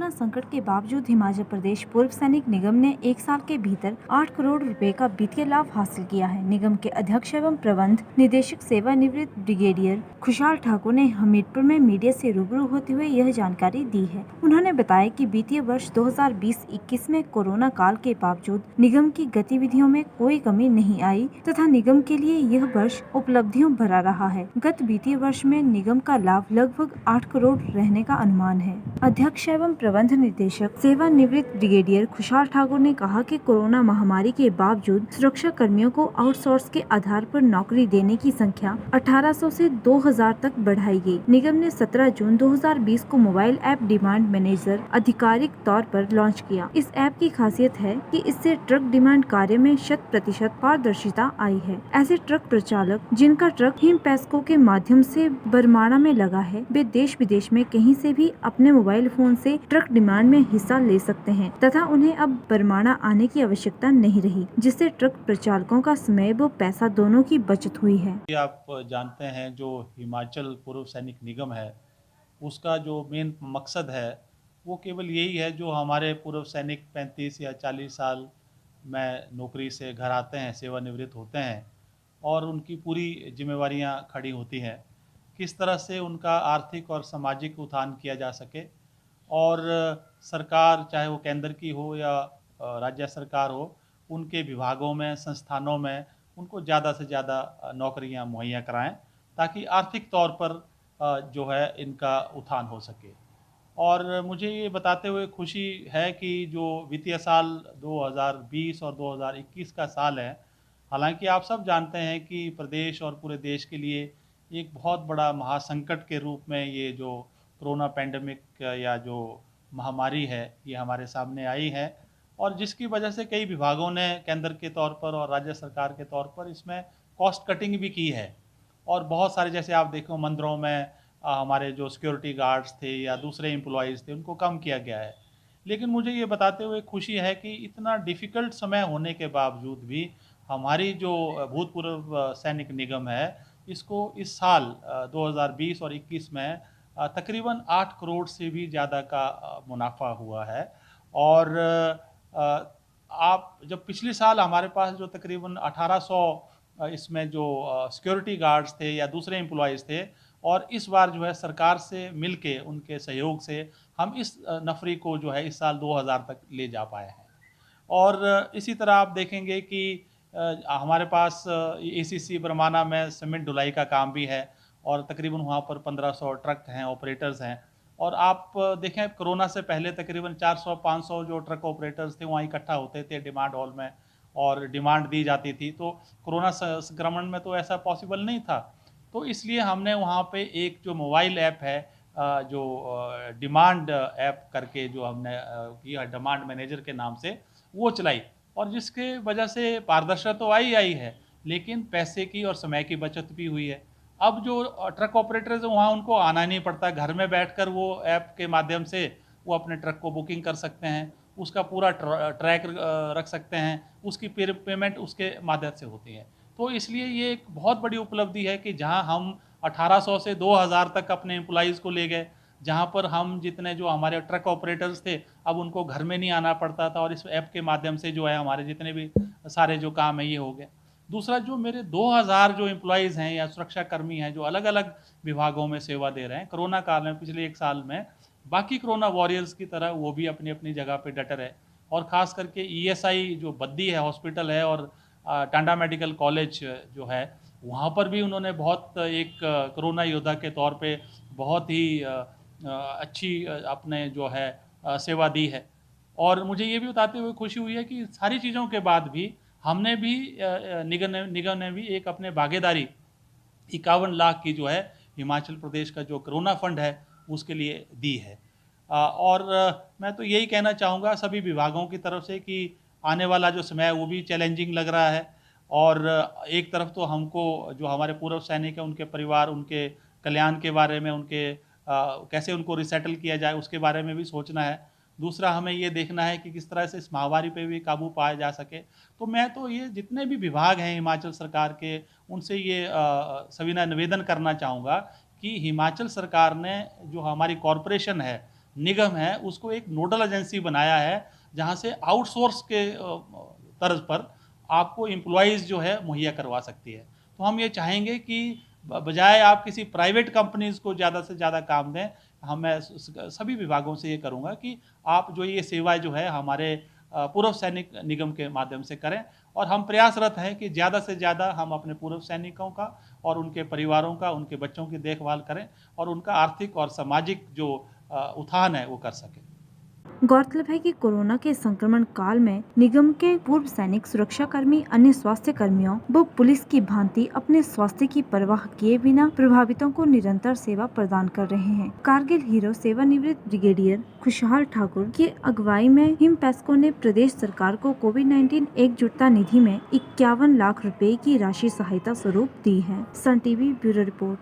Corona संकट के बावजूद हिमाचल प्रदेश पूर्व सैनिक निगम ने एक साल के भीतर 8 करोड़ रुपए का वित्तीय लाभ हासिल किया है। निगम के अध्यक्ष एवं प्रबंध निदेशक सेवानिवृत्त ब्रिगेडियर खुशहाल ठाकुर ने हमीरपुर में मीडिया से रूबरू होते हुए यह जानकारी दी है। उन्होंने बताया कि वित्तीय वर्ष 2020-21 में कोरोना काल के बावजूद निगम की गतिविधियों में कोई कमी नहीं आई तथा निगम के लिए यह वर्ष उपलब्धियों भरा रहा है। गत वित्तीय वर्ष में निगम का लाभ लगभग 8 करोड़ रहने का अनुमान है। अध्यक्ष एवं प्रबंध निदेशक सेवानिवृत्त ब्रिगेडियर खुशहाल ठाकुर ने कहा कि कोरोना महामारी के बावजूद सुरक्षा कर्मियों को आउटसोर्स के आधार पर नौकरी देने की संख्या 1800 से 2000 तक बढ़ाई गई। निगम ने 17 जून 2020 को मोबाइल ऐप डिमांड मैनेजर आधिकारिक तौर पर लॉन्च किया। इस ऐप की खासियत है कि इससे ट्रक डिमांड कार्य में 100% पारदर्शिता आई है। ऐसे ट्रक प्रचालक जिनका ट्रक हिम पैस्को के माध्यम से बरमाणा में लगा है, वे देश विदेश में कहीं से भी अपने मोबाइल फोन से ट्रक डिमांड में हिस्सा ले सकते हैं तथा उन्हें अब बरमाणा आने की आवश्यकता नहीं रही, जिससे ट्रक प्रचालकों का समय व पैसा दोनों की बचत हुई है। आप जानते हैं जो हिमाचल पूर्व सैनिक निगम है, उसका जो मेन मकसद है वो केवल यही है, जो हमारे पूर्व सैनिक 35 या 40 साल में नौकरी से घर आते हैं, सेवानिवृत्त होते हैं और उनकी पूरी जिम्मेवारियां खड़ी होती हैं, किस तरह से उनका आर्थिक और सामाजिक उत्थान किया जा सके और सरकार, चाहे वो केंद्र की हो या राज्य सरकार हो, उनके विभागों में, संस्थानों में उनको ज़्यादा से ज़्यादा नौकरियां मुहैया कराएं, ताकि आर्थिक तौर पर जो है इनका उत्थान हो सके। और मुझे ये बताते हुए खुशी है कि जो वित्तीय साल 2020 और 2021 का साल है, हालांकि आप सब जानते हैं कि प्रदेश और पूरे देश के लिए एक बहुत बड़ा महासंकट के रूप में ये जो कोरोना पैंडेमिक या जो महामारी है, ये हमारे सामने आई है और जिसकी वजह से कई विभागों ने केंद्र के तौर पर और राज्य सरकार के तौर पर इसमें कॉस्ट कटिंग भी की है और बहुत सारे, जैसे आप देखो मंदिरों में हमारे जो सिक्योरिटी गार्ड्स थे या दूसरे एम्प्लॉयज़ थे, उनको कम किया गया है। लेकिन मुझे ये बताते हुए खुशी है कि इतना डिफ़िकल्ट समय होने के बावजूद भी हमारी जो भूतपूर्व सैनिक निगम है, इसको इस साल 2020 और 21 में तकरीबन 8 करोड़ से भी ज़्यादा का मुनाफा हुआ है। और आप जब पिछले साल हमारे पास जो तकरीबन 1800 इसमें जो सिक्योरिटी गार्ड्स थे या दूसरे एम्प्लॉयज़ थे, और इस बार जो है सरकार से मिलके उनके सहयोग से हम इस नफरी को जो है इस साल 2000 तक ले जा पाए हैं। और इसी तरह आप देखेंगे कि हमारे पास एसीसी बरमाना में सीमेंट ढुलाई का काम भी है और तकरीबन वहाँ पर 1500 ट्रक हैं, ऑपरेटर्स हैं। और आप देखें, कोरोना से पहले तकरीबन 400-500 जो ट्रक ऑपरेटर्स थे वहाँ इकट्ठा होते थे डिमांड हॉल में और डिमांड दी जाती थी। तो कोरोना संक्रमण में तो ऐसा पॉसिबल नहीं था, तो इसलिए हमने वहाँ पे एक जो मोबाइल ऐप है, जो डिमांड ऐप करके जो हमने किया, डिमांड मैनेजर के नाम से वो चलाई, और जिसके वजह से पारदर्शिता तो आई है, लेकिन पैसे की और समय की बचत भी हुई है। अब जो ट्रक ऑपरेटर्स हैं वहाँ उनको आना नहीं पड़ता, घर में बैठकर वो ऐप के माध्यम से वो अपने ट्रक को बुकिंग कर सकते हैं, उसका पूरा ट्रैक रख सकते हैं, उसकी पेमेंट उसके माध्यम से होती है। तो इसलिए ये एक बहुत बड़ी उपलब्धि है कि जहां हम 1800 से 2000 तक अपने एम्प्लॉइज़ को ले गए, जहां पर हम जितने जो हमारे ट्रक ऑपरेटर्स थे, अब उनको घर में नहीं आना पड़ता था और इस ऐप के माध्यम से जो है हमारे जितने भी सारे जो काम है ये हो गए। दूसरा, जो मेरे 2000 जो एम्प्लॉइज़ हैं या सुरक्षा कर्मी हैं जो अलग अलग विभागों में सेवा दे रहे हैं, कोरोना काल में पिछले एक साल में बाकी कोरोना वॉरियर्स की तरह वो भी अपनी अपनी जगह पे डटे रहे। और ख़ास करके ईएसआई जो बद्दी है हॉस्पिटल है और टांडा मेडिकल कॉलेज जो है, वहाँ पर भी उन्होंने बहुत एक कोरोना योद्धा के तौर पे बहुत ही अच्छी अपने जो है सेवा दी है। और मुझे ये भी बताते हुए खुशी हुई है कि सारी चीज़ों के बाद भी हमने भी निगम ने भी एक अपने भागीदारी 51 लाख की जो है हिमाचल प्रदेश का जो कोरोना फंड है उसके लिए दी है। और मैं तो यही कहना चाहूँगा सभी विभागों की तरफ से कि आने वाला जो समय है वो भी चैलेंजिंग लग रहा है। और एक तरफ तो हमको जो हमारे पूर्व सैनिक हैं उनके परिवार, उनके कल्याण के बारे में, उनके कैसे उनको रिसेटल किया जाए उसके बारे में भी सोचना है। दूसरा, हमें ये देखना है कि किस तरह से इस महामारी पे भी काबू पाया जा सके। तो मैं तो ये जितने भी विभाग हैं हिमाचल सरकार के, उनसे ये सविनय निवेदन करना चाहूँगा कि हिमाचल सरकार ने जो हमारी कॉरपोरेशन है निगम है उसको एक नोडल एजेंसी बनाया है, जहाँ से आउटसोर्स के तर्ज पर आपको एम्प्लॉइज़ जो है मुहैया करवा सकती है। तो हम ये चाहेंगे कि बजाय आप किसी प्राइवेट कंपनीज़ को ज़्यादा से ज़्यादा काम दें, मैं सभी विभागों से ये करूँगा कि आप जो ये सेवा जो है हमारे पूर्व सैनिक निगम के माध्यम से करें, और हम प्रयासरत हैं कि ज़्यादा से ज़्यादा हम अपने पूर्व सैनिकों का और उनके परिवारों का, उनके बच्चों की देखभाल करें और उनका आर्थिक और सामाजिक जो उत्थान है वो कर सकें। गौरतलब है कि कोरोना के संक्रमण काल में निगम के पूर्व सैनिक, सुरक्षा कर्मी, अन्य स्वास्थ्य कर्मियों व पुलिस की भांति अपने स्वास्थ्य की परवाह किए बिना प्रभावितों को निरंतर सेवा प्रदान कर रहे हैं। कारगिल हीरो सेवानिवृत्त ब्रिगेडियर खुशहाल ठाकुर की अगुवाई में हिमपैस्को ने प्रदेश सरकार को कोविड-19 एकजुटता निधि में 51 लाख रुपए की राशि सहायता स्वरूप दी है। Sun TV bureau report.